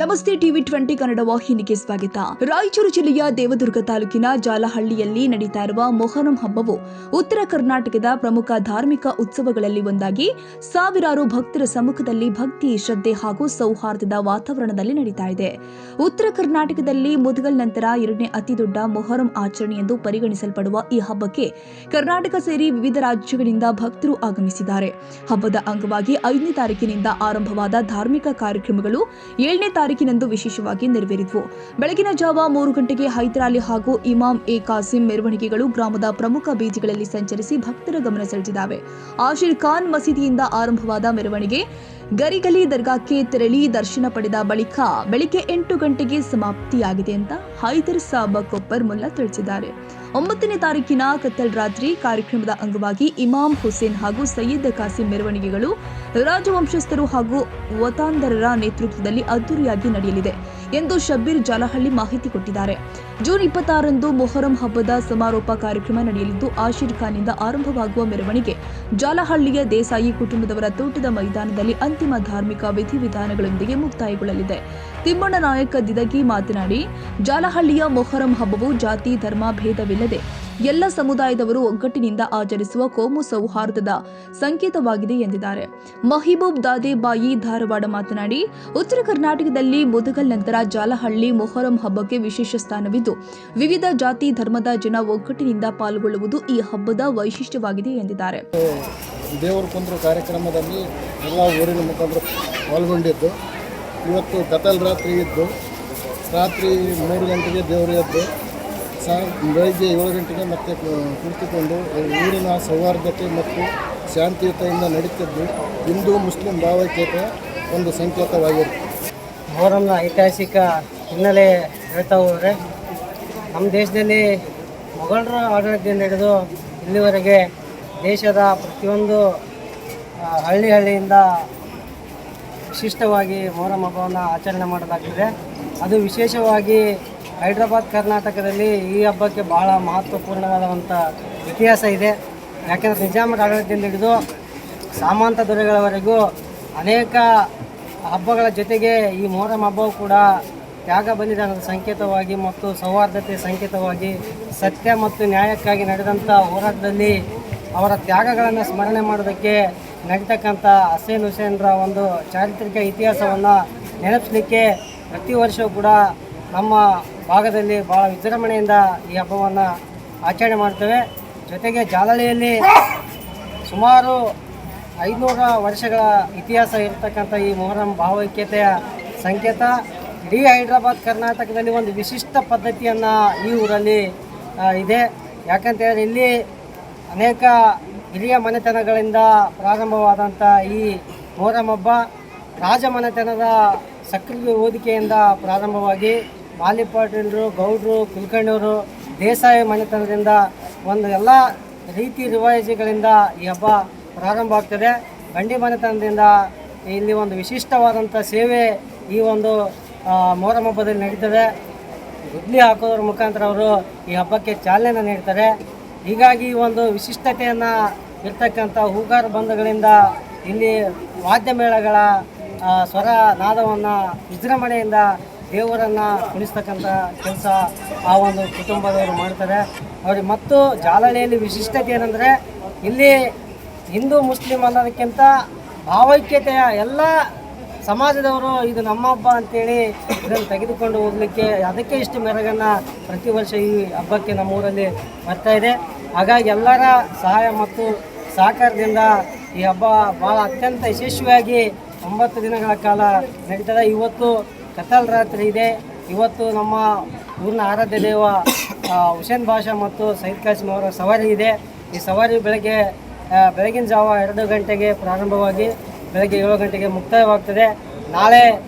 ನಮಸ್ತೆ ಟಿವಿ 20 ಕನ್ನಡ ವಾಹಿನಿಗೆ ಸ್ವಾಗತ. ರಾಯಚೂರು ಜಿಲ್ಲೆಯ ದೇವದುರ್ಗ ತಾಲೂಕಿನ ಜಾಲಹಳ್ಳಿಯಲ್ಲಿ ನಡೀತಾ ಇರುವ ಮೊಹರಂ ಹಬ್ಬವು ಉತ್ತರ ಕರ್ನಾಟಕದ ಪ್ರಮುಖ ಧಾರ್ಮಿಕ ಉತ್ಸವಗಳಲ್ಲಿ ಒಂದಾಗಿ ಸಾವಿರಾರು ಭಕ್ತರ ಸಮ್ಮುಖದಲ್ಲಿ ಭಕ್ತಿ, ಶ್ರದ್ಧೆ ಹಾಗೂ ಸೌಹಾರ್ದದ ವಾತಾವರಣದಲ್ಲಿ ನಡೀತಾ ಇದೆ. ಉತ್ತರ ಕರ್ನಾಟಕದಲ್ಲಿ ಮುದಗಲ್ ನಂತರ ಎರಡನೇ ಅತಿದೊಡ್ಡ ಮೊಹರಂ ಆಚರಣೆ ಎಂದು ಪರಿಗಣಿಸಲ್ಪಡುವ ಈ ಹಬ್ಬಕ್ಕೆ ಕರ್ನಾಟಕ ಸೇರಿ ವಿವಿಧ ರಾಜ್ಯಗಳಿಂದ ಭಕ್ತರು ಆಗಮಿಸಿದ್ದಾರೆ. ಹಬ್ಬದ ಅಂಗವಾಗಿ 5ನೇ ತಾರೀಕಿನಿಂದ ಆರಂಭವಾದ ಧಾರ್ಮಿಕ ಕಾರ್ಯಕ್ರಮಗಳು 7ನೇ ತಾರೀಕಿನಂದು ವಿಶೇಷವಾಗಿ ನೆರವೇರಿದವು. ಬೆಳಗಿನ ಜಾವ 3 ಗಂಟೆಗೆ ಹೈದರಾಲಿ ಹಾಗೂ ಇಮಾಮ್ ಎ ಕಾಸಿಂ ಮೆರವಣಿಗೆಗಳು ಗ್ರಾಮದ ಪ್ರಮುಖ ಬೀದಿಗಳಲ್ಲಿ ಸಂಚರಿಸಿ ಭಕ್ತರ ಗಮನ ಸೆಳೆದಿದ್ದಾವೆ. ಆಶೀರ್ ಖಾನ್ ಮಸೀದಿಯಿಂದ ಆರಂಭವಾದ ಮೆರವಣಿಗೆ ಗರಿಗಲಿ ದರ್ಗಾಕ್ಕೆ ತೆರಳಿ ದರ್ಶನ ಪಡೆದ ಬಳಿಕ ಬೆಳಿಗ್ಗೆ 8 ಗಂಟೆಗೆ ಸಮಾಪ್ತಿಯಾಗಿದೆ ಅಂತ ಹೈದರ್ ಸಾಬ್ ಕೊಪ್ಪರ್ ಮುಲ್ಲಾ ತಿಳಿಸಿದ್ದಾರೆ. 9ನೇ ತಾರೀಕಿನ ಕತ್ತಲ್ ರಾತ್ರಿ ಕಾರ್ಯಕ್ರಮದ ಅಂಗವಾಗಿ ಇಮಾಮ್ ಹುಸೇನ್ ಹಾಗೂ ಸಯ್ಯದ್ ಕಾಸಿಂ ಮೆರವಣಿಗೆಗಳು ರಾಜವಂಶಸ್ಥರು ಹಾಗೂ ವತಾಂದರರ ನೇತೃತ್ವದಲ್ಲಿ ಅದ್ದೂರಿಯಾಗಿ ನಡೆಯಲಿದೆ ಎಂದು ಶಬ್ಬೀರ್ ಜಾಲಹಳ್ಳಿ ಮಾಹಿತಿ ಕೊಟ್ಟಿದ್ದಾರೆ. ಜೂನ್ 26ರಂದು ಮೊಹರಂ ಹಬ್ಬದ ಸಮಾರೋಪ ಕಾರ್ಯಕ್ರಮ ನಡೆಯಲಿದ್ದು, ಆಶೀರ್ ಖಾನ್ನಿಂದ ಆರಂಭವಾಗುವ ಮೆರವಣಿಗೆ ಜಾಲಹಳ್ಳಿಯ ದೇಸಾಯಿ ಕುಟುಂಬದವರ ತೋಟದ ಮೈದಾನದಲ್ಲಿ ಅಂತಿಮ ಧಾರ್ಮಿಕ ವಿಧಿವಿಧಾನಗಳೊಂದಿಗೆ ಮುಕ್ತಾಯಗೊಳ್ಳಲಿದೆ. ತಿಮ್ಮಣ್ಣ ನಾಯಕ್ ದಿದಗಿ ಮಾತನಾಡಿ, ಜಾಲಹಳ್ಳಿಯ ಮೊಹರಂ ಹಬ್ಬವು ಜಾತಿ ಧರ್ಮ ಭೇದವಿಲ್ಲದೆ ಎಲ್ಲ ಸಮುದಾಯದವರು ಒಗ್ಗಟ್ಟಿನಿಂದ ಆಚರಿಸುವ ಕೋಮು ಸೌಹಾರ್ದದ ಸಂಕೇತವಾಗಿದೆ ಎಂದಿದ್ದಾರೆ. ಮಹಿಬೂಬ್ ದಾದೇಬಾಯಿ ಧಾರವಾಡ ಮಾತನಾಡಿ, ಉತ್ತರ ಕರ್ನಾಟಕದಲ್ಲಿ ಮುದಗಲ್ ನಂತರ ಜಾಲಹಳ್ಳಿ ಮೊಹರಂ ಹಬ್ಬಕ್ಕೆ ವಿಶೇಷ ಸ್ಥಾನವಿದ್ದು, ವಿವಿಧ ಜಾತಿ ಧರ್ಮದ ಜನ ಒಗ್ಗಟ್ಟಿನಿಂದ ಪಾಲ್ಗೊಳ್ಳುವುದು ಈ ಹಬ್ಬದ ವೈಶಿಷ್ಟ್ಯವಾಗಿದೆ ಎಂದಿದ್ದಾರೆ. ದೇವರ ಕುಂದ್ರ ಕಾರ್ಯಕ್ರಮದಲ್ಲಿ ಎಲ್ಲ ಊರಿನ ಮುಖಂಡರು ಪಾಲ್ಗೊಂಡಿದ್ದು, ಇವತ್ತು ಕತಲ್ ರಾತ್ರಿ ಇದ್ದು, ರಾತ್ರಿ 3 ಗಂಟೆಗೆ ದೇವರು ಎದ್ದು ಬೆಳಗ್ಗೆ 7 ಗಂಟೆಗೆ ಮತ್ತೆ ಕುಳಿತುಕೊಂಡು ಊರಿನ ಸೌಹಾರ್ದತೆ ಮತ್ತು ಶಾಂತಿಯುತದಿಂದ ನಡೀತಿದ್ದು ಹಿಂದೂ ಮುಸ್ಲಿಂ ಭಾವೈಕ್ಯತೆ ಒಂದು ಸಂಕೇತವಾಗಿರುತ್ತೆ. ಮೊಹರಂನ ಐತಿಹಾಸಿಕ ಹಿನ್ನೆಲೆ ಹೇಳ್ತಾ ಹೋದರೆ, ನಮ್ಮ ದೇಶದಲ್ಲಿ ಮೊಘಲರ ಆಡಳಿತದಿಂದ ಹಿಡಿದು ಇಲ್ಲಿವರೆಗೆ ದೇಶದ ಪ್ರತಿಯೊಂದು ಹಳ್ಳಿಯಿಂದ ವಿಶಿಷ್ಟವಾಗಿ ಮೊಹರಂ ಹಬ್ಬವನ್ನು ಆಚರಣೆ ಮಾಡಲಾಗ್ತದೆ. ಅದು ವಿಶೇಷವಾಗಿ ಹೈದರಾಬಾದ್ ಕರ್ನಾಟಕದಲ್ಲಿ ಈ ಹಬ್ಬಕ್ಕೆ ಬಹಳ ಮಹತ್ವಪೂರ್ಣವಾದಂಥ ಇತಿಹಾಸ ಇದೆ. ಯಾಕೆಂದರೆ ನಿಜಾಮರ ಆಡಳಿತದಿಂದ ಹಿಡಿದು ಸಾಮಂತ ದೊರೆಗಳವರೆಗೂ ಅನೇಕ ಹಬ್ಬಗಳ ಜೊತೆಗೆ ಈ ಮೊಹರಂ ಹಬ್ಬವು ಕೂಡ ತ್ಯಾಗ ಬಲಿದಾನದ ಸಂಕೇತವಾಗಿ ಮತ್ತು ಸೌಹಾರ್ದತೆ ಸಂಕೇತವಾಗಿ ಸತ್ಯ ಮತ್ತು ನ್ಯಾಯಕ್ಕಾಗಿ ನಡೆದಂಥ ಹೋರಾಟದಲ್ಲಿ ಅವರ ತ್ಯಾಗಗಳನ್ನು ಸ್ಮರಣೆ ಮಾಡೋದಕ್ಕೆ ನಡೀತಕ್ಕಂಥ ಹುಸೇನ್ರ ಒಂದು ಚಾರಿತ್ರಿಕ ಇತಿಹಾಸವನ್ನು ನೆನಪಿಸಲಿಕ್ಕೆ ಪ್ರತಿ ವರ್ಷವೂ ಕೂಡ ನಮ್ಮ ಭಾಗದಲ್ಲಿ ಭಾಳ ವಿಜೃಂಭಣೆಯಿಂದ ಈ ಹಬ್ಬವನ್ನು ಆಚರಣೆ ಮಾಡ್ತೇವೆ. ಜೊತೆಗೆ ಜಾಲಹಳ್ಳಿಯಲ್ಲಿ ಸುಮಾರು 500 ವರ್ಷಗಳ ಇತಿಹಾಸ ಇರತಕ್ಕಂಥ ಈ ಮೊಹರಂ ಭಾವೈಕ್ಯತೆಯ ಸಂಕೇತ. ಇಡೀ ಹೈದರಾಬಾದ್ ಕರ್ನಾಟಕದಲ್ಲಿ ಒಂದು ವಿಶಿಷ್ಟ ಪದ್ಧತಿಯನ್ನು ಈ ಊರಲ್ಲಿ ಇದೆ. ಯಾಕಂತೇಳಿದ್ರೆ ಇಲ್ಲಿ ಅನೇಕ ಹಿರಿಯ ಮನೆತನಗಳಿಂದ ಪ್ರಾರಂಭವಾದಂಥ ಈ ಮೊಹರಂ ಹಬ್ಬ ರಾಜಮನೆತನದ ಸಕ್ರಿಯ ವೇದಿಕೆಯಿಂದ ಪ್ರಾರಂಭವಾಗಿ ಮಾಲಿ ಪಾಟೀಲರು, ಗೌಡ್ರು, ಕುಲಕರ್ಣಿಯವರು, ದೇಸಾಯಿ ಮನೆತನದಿಂದ ಒಂದು ಎಲ್ಲ ರೀತಿ ರಿವಾಜುಗಳಿಂದ ಈ ಹಬ್ಬ ಪ್ರಾರಂಭ ಆಗ್ತದೆ. ಬಂಡಿ ಮನೆತನದಿಂದ ಇಲ್ಲಿ ಒಂದು ವಿಶಿಷ್ಟವಾದಂಥ ಸೇವೆ ಈ ಒಂದು ಮೊಹರಂ ಹಬ್ಬದಲ್ಲಿ ನಡೀತದೆ. ಗುದ್ಲಿ ಹಾಕೋದ್ರ ಮುಖಾಂತರ ಅವರು ಈ ಹಬ್ಬಕ್ಕೆ ಚಾಲನೆ ನೀಡ್ತಾರೆ. ಹೀಗಾಗಿ ಈ ಒಂದು ವಿಶಿಷ್ಟತೆಯನ್ನು ಇರ್ತಕ್ಕಂಥ ಹೂಗಾರ ಬಂಧುಗಳಿಂದ ಇಲ್ಲಿ ವಾದ್ಯ ಮೇಳಗಳ ಸ್ವರ ನಾದವನ್ನು ವಿಜೃಂಭಣೆಯಿಂದ ದೇವರನ್ನು ಕುಣಿಸ್ತಕ್ಕಂಥ ಕೆಲಸ ಆ ಒಂದು ಕುಟುಂಬದವರು ಮಾಡ್ತಾರೆ. ಅವ್ರಿಗೆ ಮತ್ತು ಜಾಲಹಳ್ಳಿಯಲ್ಲಿ ವಿಶಿಷ್ಟತೆ ಏನಂದರೆ, ಇಲ್ಲಿ ಹಿಂದೂ ಮುಸ್ಲಿಂ ಅನ್ನೋದಕ್ಕಿಂತ ಭಾವೈಕ್ಯತೆಯ ಎಲ್ಲ ಸಮಾಜದವರು ಇದು ನಮ್ಮ ಹಬ್ಬ ಅಂತೇಳಿ ಇದನ್ನು ತೆಗೆದುಕೊಂಡು ಹೋಗಲಿಕ್ಕೆ ಅದಕ್ಕೆ ಇಷ್ಟು ಮೆರಗನ್ನು ಪ್ರತಿ ವರ್ಷ ಈ ಹಬ್ಬಕ್ಕೆ ನಮ್ಮೂರಲ್ಲಿ ಬರ್ತಾ ಇದೆ. ಹಾಗಾಗಿ ಎಲ್ಲರ ಸಹಾಯ ಮತ್ತು ಸಹಕಾರದಿಂದ ಈ ಹಬ್ಬ ಭಾಳ ಅತ್ಯಂತ ಯಶಸ್ವಿಯಾಗಿ 9 ದಿನಗಳ ಕಾಲ ನಡೀತದೆ. ಇವತ್ತು ಕತಲ್ ರಾತ್ರಿ ಇದೆ. ಇವತ್ತು ನಮ್ಮ ಊರಿನ ಆರಾಧ್ಯ ದೇವ ಹುಸೇನ್ ಬಾಷಾ ಮತ್ತು ಸಯ್ಯದ್ ಕಾಸಿಂ ಅವರ ಸವಾರಿ ಇದೆ. ಈ ಸವಾರಿ ಬೆಳಗಿನ ಜಾವ 2 ಗಂಟೆಗೆ ಪ್ರಾರಂಭವಾಗಿ ಬೆಳಗ್ಗೆ 7 ಗಂಟೆಗೆ ಮುಕ್ತಾಯವಾಗ್ತದೆ. ನಾಳೆ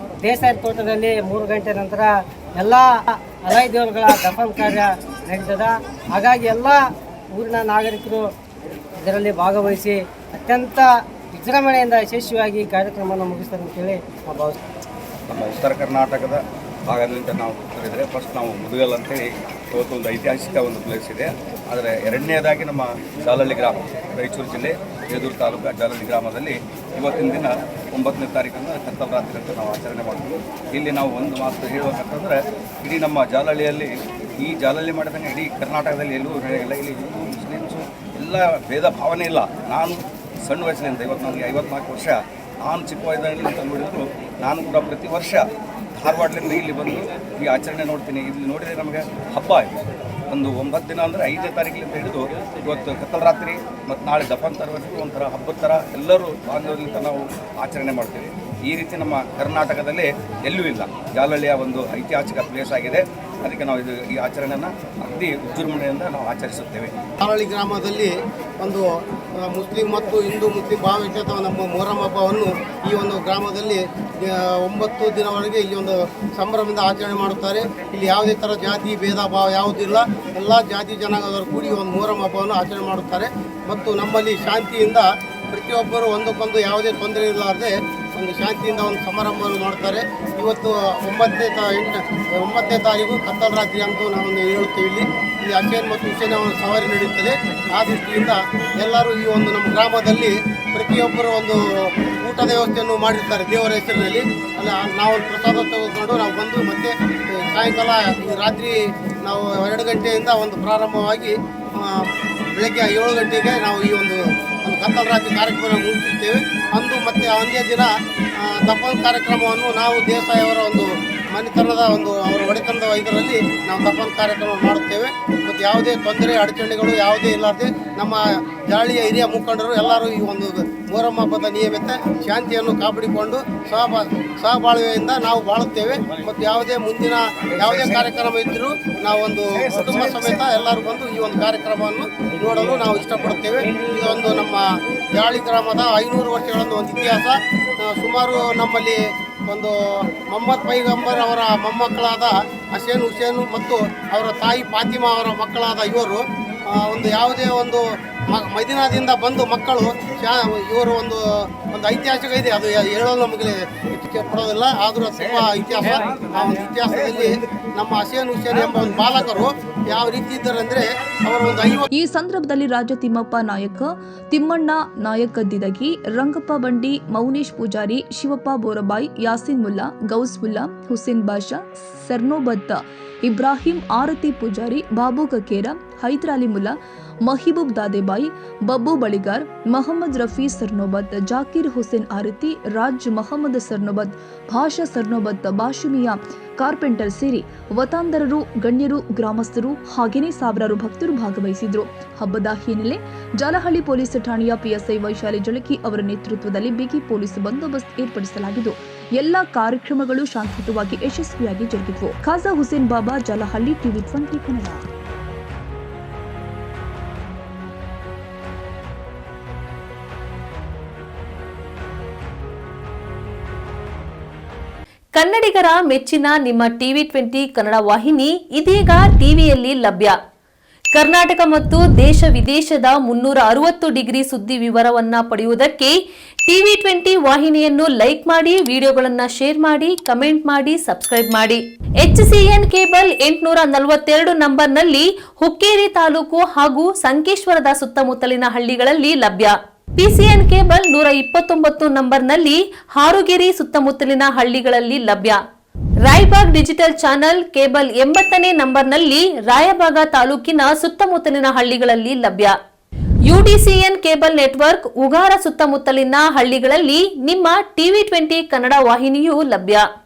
ದೇಸಾಯಿ ತೋಟದಲ್ಲಿ 3 ಗಂಟೆ ನಂತರ ಎಲ್ಲ ಅಲೈ ದೇವರುಗಳ ದಫನ್ ಕಾರ್ಯ ನಡೀತದೆ. ಹಾಗಾಗಿ ಎಲ್ಲ ಊರಿನ ನಾಗರಿಕರು ಇದರಲ್ಲಿ ಭಾಗವಹಿಸಿ ಅತ್ಯಂತ ವಿಜೃಂಭಣೆಯಿಂದ ಯಶಸ್ವಿಯಾಗಿ ಕಾರ್ಯಕ್ರಮವನ್ನು ಮುಗಿಸ್ತಾರೆ ಅಂತೇಳಿ ನಾವು ಭಾವಿಸ್ತೀವಿ. ನಮ್ಮ ಉತ್ತರ ಕರ್ನಾಟಕದ ಭಾಗದಿಂದ ನಾವು ಕರೆದರೆ ಫಸ್ಟ್ ನಾವು ಮುದಗಲ್ ಅಂತೇಳಿ ಇವತ್ತು ಒಂದು ಐತಿಹಾಸಿಕ ಒಂದು ಪ್ಲೇಸ್ ಇದೆ. ಆದರೆ ಎರಡನೇದಾಗಿ ನಮ್ಮ ಜಾಲಹಳ್ಳಿ ಗ್ರಾಮ, ರಾಯಚೂರು ಜಿಲ್ಲೆ ದೇವದುರ್ಗ ತಾಲೂಕು ಜಾಲಹಳ್ಳಿ ಗ್ರಾಮದಲ್ಲಿ ಇವತ್ತಿನ ದಿನ 9ನೇ ತಾರೀಕನ್ನು ಕತ್ತಲ ರಾತ್ರಿ ಅಂತ ನಾವು ಆಚರಣೆ ಮಾಡ್ತೀವಿ. ಇಲ್ಲಿ ನಾವು ಒಂದು ಮಾತು ಹೇಳಬೇಕಂತಂದರೆ, ಇಡೀ ನಮ್ಮ ಜಾಲಹಳ್ಳಿಯಲ್ಲಿ ಈ ಜಾಲಹಳ್ಳಿ ಮಾಡಿದಂಗೆ ಇಡೀ ಕರ್ನಾಟಕದಲ್ಲಿ ಎಲ್ಲೂ ನಡೆಯಿಲ್ಲ. ಇಲ್ಲಿ ಹಿಂದೂ ಮುಸ್ಲಿಮ್ಸು ಎಲ್ಲ ಭೇದ ಭಾವನೆ ಇಲ್ಲ. ನಾನು ಸಣ್ಣ ವಯಸ್ಸಿನಿಂದ ನನಗೆ 54 ವರ್ಷ, ನಾನು ಚಿಕ್ಕ ವಯಸ್ಸಿನಲ್ಲಿ ಅಂತ ನೋಡಿದ್ರು ನಾನು ಕೂಡ ಪ್ರತಿ ವರ್ಷ ಧಾರವಾಡದಿಂದ ಇಲ್ಲಿ ಬಂದು ಈ ಆಚರಣೆ ನೋಡ್ತೀನಿ. ಇಲ್ಲಿ ನೋಡಿದರೆ ನಮಗೆ ಹಬ್ಬ ಇದೆ. ಒಂದು 9 ದಿನ ಅಂದರೆ 5ನೇ ತಾರೀಕಿನಿಂದ ಹಿಡಿದು ಇವತ್ತು ಕತ್ತಲ ರಾತ್ರಿ ಮತ್ತು ನಾಳೆ ದಫನ್ ತರವರೆಗೂ ಒಂಥರ ಹಬ್ಬದ ಥರ ಎಲ್ಲರೂ ಬಾಂಧವ್ಯದಿಂದ ನಾವು ಆಚರಣೆ ಮಾಡ್ತೀವಿ. ಈ ರೀತಿ ನಮ್ಮ ಕರ್ನಾಟಕದಲ್ಲಿ ಎಲ್ಲೂ ಇಲ್ಲ. ಜಾಲಹಳ್ಳಿಯ ಒಂದು ಐತಿಹಾಸಿಕ ಪ್ಲೇಸ್ ಆಗಿದೆ. ಅದಕ್ಕೆ ನಾವು ಈ ಆಚರಣೆಯನ್ನು ಅತಿ ವಿಜೃಂಭಣೆಯಿಂದ ನಾವು ಆಚರಿಸುತ್ತೇವೆ. ಜಾಲಹಳ್ಳಿ ಗ್ರಾಮದಲ್ಲಿ ಒಂದು ಮುಸ್ಲಿಂ ಮತ್ತು ಹಿಂದೂ ಮುಸ್ಲಿಂ ಭಾವೈಕ್ಯತೆ ನಮ್ಮ ಮೊಹರಂ ಹಬ್ಬವನ್ನು ಈ ಒಂದು ಗ್ರಾಮದಲ್ಲಿ 9 ದಿನವರೆಗೆ ಇಲ್ಲಿ ಒಂದು ಸಂಭ್ರಮದಿಂದ ಆಚರಣೆ ಮಾಡುತ್ತಾರೆ. ಇಲ್ಲಿ ಯಾವುದೇ ಥರ ಜಾತಿ ಭೇದ ಭಾವ ಯಾವುದಿಲ್ಲ. ಎಲ್ಲ ಜಾತಿ ಜನಾಂಗದವರು ಕೂಡಿ ಒಂದು ಮೊಹರಂ ಹಬ್ಬವನ್ನು ಆಚರಣೆ ಮಾಡುತ್ತಾರೆ. ಮತ್ತು ನಮ್ಮಲ್ಲಿ ಶಾಂತಿಯಿಂದ ಪ್ರತಿಯೊಬ್ಬರು ಒಂದಕ್ಕೊಂದು ಯಾವುದೇ ತೊಂದರೆ ಇರಲಾರದೆ ಒಂದು ಶಾಂತಿಯಿಂದ ಒಂದು ಸಮಾರಂಭವನ್ನು ಮಾಡ್ತಾರೆ. ಇವತ್ತು 9ನೇ ತಾರೀಕು ಕತ್ತಲ ರಾತ್ರಿ ಅಂತೂ ನಾವೊಂದು ಹೇಳುತ್ತೇವೆ. ಇಲ್ಲಿ ಹಸೇನ್ ಮತ್ತು ಹುಸೇನ್ ಅವರ ಸವಾರಿ ನಡೆಯುತ್ತದೆ. ಆ ದೃಷ್ಟಿಯಿಂದ ಎಲ್ಲರೂ ಈ ಒಂದು ನಮ್ಮ ಗ್ರಾಮದಲ್ಲಿ ಪ್ರತಿಯೊಬ್ಬರು ಒಂದು ಊಟದ ವ್ಯವಸ್ಥೆಯನ್ನು ಮಾಡಿರ್ತಾರೆ ದೇವರ ಹೆಸರಿನಲ್ಲಿ. ಅಲ್ಲ, ನಾವು ಪ್ರಸಾದ ತೆಗೆದುಕೊಂಡು ನಾವು ಬಂದು ಮತ್ತೆ ಸಾಯಂಕಾಲ ರಾತ್ರಿ ನಾವು 2 ಗಂಟೆಯಿಂದ ಒಂದು ಪ್ರಾರಂಭವಾಗಿ ಬೆಳಗ್ಗೆ 7 ಗಂಟೆಗೆ ನಾವು ಈ ಒಂದು ಕತ್ತಲ ರಾತ್ರಿ ಕಾರ್ಯಕ್ರಮ ಮುಗಿಸುತ್ತೇವೆ. ಅಂದು ಮತ್ತೆ ಒಂದೇ ದಿನ ದಫನ್ ಕಾರ್ಯಕ್ರಮವನ್ನು ನಾವು ದೇಸಾಯಿಯವರ ಒಂದು ಮನೆತನದ ಒಂದು ಅವರ ಒಡೆತನದ ಇದರಲ್ಲಿ ನಾವು ದಫನ್ ಕಾರ್ಯಕ್ರಮ ಮಾಡುತ್ತೇವೆ. ಮತ್ತು ಯಾವುದೇ ತೊಂದರೆ ಅಡಚಣೆಗಳು ಯಾವುದೇ ಇಲ್ಲದೆ ನಮ್ಮ ಜಾಳಿಯ ಹಿರಿಯ ಮುಖಂಡರು ಎಲ್ಲರೂ ಈ ಒಂದು ಮೊಹರಂ ಹಬ್ಬದ ನಿಯಮಿತ ಶಾಂತಿಯನ್ನು ಕಾಪಾಡಿಕೊಂಡು ಸಹಬಾಳ್ವೆಯಿಂದ ನಾವು ಬಾಳುತ್ತೇವೆ. ಮತ್ತು ಯಾವುದೇ ಮುಂದಿನ ಯಾವುದೇ ಕಾರ್ಯಕ್ರಮ ಇದ್ದರೂ ನಾವೊಂದು ಕುಟುಂಬ ಸಮೇತ ಎಲ್ಲರೂ ಬಂದು ಈ ಒಂದು ಕಾರ್ಯಕ್ರಮವನ್ನು ನೋಡಲು ನಾವು ಇಷ್ಟಪಡುತ್ತೇವೆ. ಇದೊಂದು ನಮ್ಮ ಜಾಳಿ ಗ್ರಾಮದ 500 ವರ್ಷಗಳ ಒಂದು ಇತಿಹಾಸ. ಸುಮಾರು ನಮ್ಮಲ್ಲಿ ಒಂದು ಮೊಹಮ್ಮದ್ ಪೈಗಂಬರ್ ಅವರ ಮೊಮ್ಮಕ್ಕಳಾದ ಹಸೇನ್ ಹುಸೇನ್ ಮತ್ತು ಅವರ ತಾಯಿ ಫಾತಿಮಾ ಅವರ ಮಕ್ಕಳಾದ ಇವರು ಒಂದು ಯಾವುದೇ ಒಂದು ಮದೀನಾದಿಂದ ಬಂದು ಮಕ್ಕಳು ಇವರು ಒಂದು ಐತಿಹಾಸಿಕ ಇದೆ. ಅದು ಹೇಳಲು ನಮಗೆ ಪಡೋದಿಲ್ಲ, ಆದರೂ ತುಂಬ ಇತಿಹಾಸ. ಆ ಒಂದು ಇತಿಹಾಸದಲ್ಲಿ ನಮ್ಮ ಹಸೇನ್ ಹುಸೇನ್ ಎಂಬ ಒಂದು ಬಾಲಕರು ಯಾವ ರೀತಿ ಇದ್ದಾರೆ ಅಂದರೆ ಅವರು ಒಂದು ಈ ಸಂದರ್ಭದಲ್ಲಿ ರಾಜ ತಿಮ್ಮಪ್ಪ ನಾಯಕ, ತಿಮ್ಮಣ್ಣ ನಾಯಕ್ ದಿದಗಿ, ರಂಗಪ್ಪ ಬಂಡಿ, ಮೌನೇಶ್ ಪೂಜಾರಿ, ಶಿವಪ್ಪ ಬೋರಬಾಯಿ, ಯಾಸಿನ್ ಮುಲ್ಲಾ, ಗೌಸ್ ಮುಲ್ಲಾ, ಹುಸೇನ್ ಬಾಷಾ, ಸರ್ನೋಬತ್ ಇಬ್ರಾಹಿಂ, ಆರತಿ ಪೂಜಾರಿ, ಬಾಬು ಕಕೇರ, ಹೈದರಾಲಿ ಮುಲ್ಲಾ, ಮಹಿಬೂಬ್ ದಾದೇಬಾಯಿ, ಬಬ್ಬು ಬಳಿಗಾರ್, ಮೊಹಮ್ಮದ್ ರಫಿ ಸರ್ನೋಬತ್, ಜಾಕೀರ್ ಹುಸೇನ್ ಆರತಿ, ರಾಜ್ ಮೊಹಮ್ಮದ್ ಸರ್ನೋಬತ್, ಭಾಷಾ ಸರ್ನೋಬತ್, ಬಾಷುಮಿಯಾ ಕಾರ್ಪೆಂಟರ್ ಸೇರಿ ವತಾಂಧರರು, ಗಣ್ಯರು, ಗ್ರಾಮಸ್ಥರು ಹಾಗೇನೇ ಸಾವಿರಾರು ಭಕ್ತರು ಭಾಗವಹಿಸಿದ್ರು. ಹಬ್ಬದ ಹಿನ್ನೆಲೆ ಜಾಲಹಳ್ಳಿ ಪೊಲೀಸ್ ಠಾಣೆಯ ಪಿಎಸ್ಐ ವೈಶಾಲಿ ಜಳಕಿ ಅವರ ನೇತೃತ್ವದಲ್ಲಿ ಬಿಗಿ ಪೊಲೀಸ್ ಬಂದೋಬಸ್ತ್ ಏರ್ಪಡಿಸಲಾಗಿದ್ದು ಎಲ್ಲಾ ಕಾರ್ಯಕ್ರಮಗಳು ಶಾಂತಿಯುತವಾಗಿ ಯಶಸ್ವಿಯಾಗಿ ಜರುಗಿದ್ವು. ಖಾಜಾ ಹುಸೇನ್ ಬಾಬಾ, ಜಾಲಹಳ್ಳಿ, ಟಿವಿ 20 ಕನ್ನಡ. ಕನ್ನಡಿಗರ ಮೆಚ್ಚಿನ ನಿಮ್ಮ ಟಿವಿ 20 ಕನ್ನಡ ವಾಹಿನಿ ಇದೀಗ ಟಿವಿಯಲ್ಲಿ ಲಭ್ಯ. ಕರ್ನಾಟಕ ಮತ್ತು ದೇಶ ವಿದೇಶದ 360 ಡಿಗ್ರಿ ಸುದ್ದಿ ವಿವರವನ್ನ ಪಡೆಯುವುದಕ್ಕೆ ಟಿವಿ 20 ವಾಹಿನಿಯನ್ನು ಲೈಕ್ ಮಾಡಿ, ವಿಡಿಯೋಗಳನ್ನು ಶೇರ್ ಮಾಡಿ, ಕಮೆಂಟ್ ಮಾಡಿ, ಸಬ್ಸ್ಕ್ರೈಬ್ ಮಾಡಿ. HCN ಕೇಬಲ್ 842 ನಂಬರ್ನಲ್ಲಿ ಹುಕ್ಕೇರಿ ತಾಲೂಕು ಹಾಗೂ ಸಂಕೇಶ್ವರದ ಸುತ್ತಮುತ್ತಲಿನ ಹಳ್ಳಿಗಳಲ್ಲಿ ಲಭ್ಯ. PCN ಕೇಬಲ್ 129 ನಂಬರ್ನಲ್ಲಿ ಹಾರುಗೆರೆ ಸುತ್ತಮುತ್ತಲಿನ ಹಳ್ಳಿಗಳಲ್ಲಿ ಲಭ್ಯ. ರಾಯಬಾಗ್ ಡಿಜಿಟಲ್ ಚಾನೆಲ್ ಕೇಬಲ್ 80ನೇ ನಂಬರ್ನಲ್ಲಿ ರಾಯಬಾಗ ತಾಲೂಕಿನ ಸುತ್ತಮುತ್ತಲಿನ ಹಳ್ಳಿಗಳಲ್ಲಿ ಲಭ್ಯ. UDCN ಕೇಬಲ್ ನೆಟ್ವರ್ಕ್ ಉಗಾರ ಸುತ್ತಮುತ್ತಲಿನ ಹಳ್ಳಿಗಳಲ್ಲಿ ನಿಮ್ಮ ಟಿವಿ 20 ಕನ್ನಡ ವಾಹಿನಿಯೂ ಲಭ್ಯ.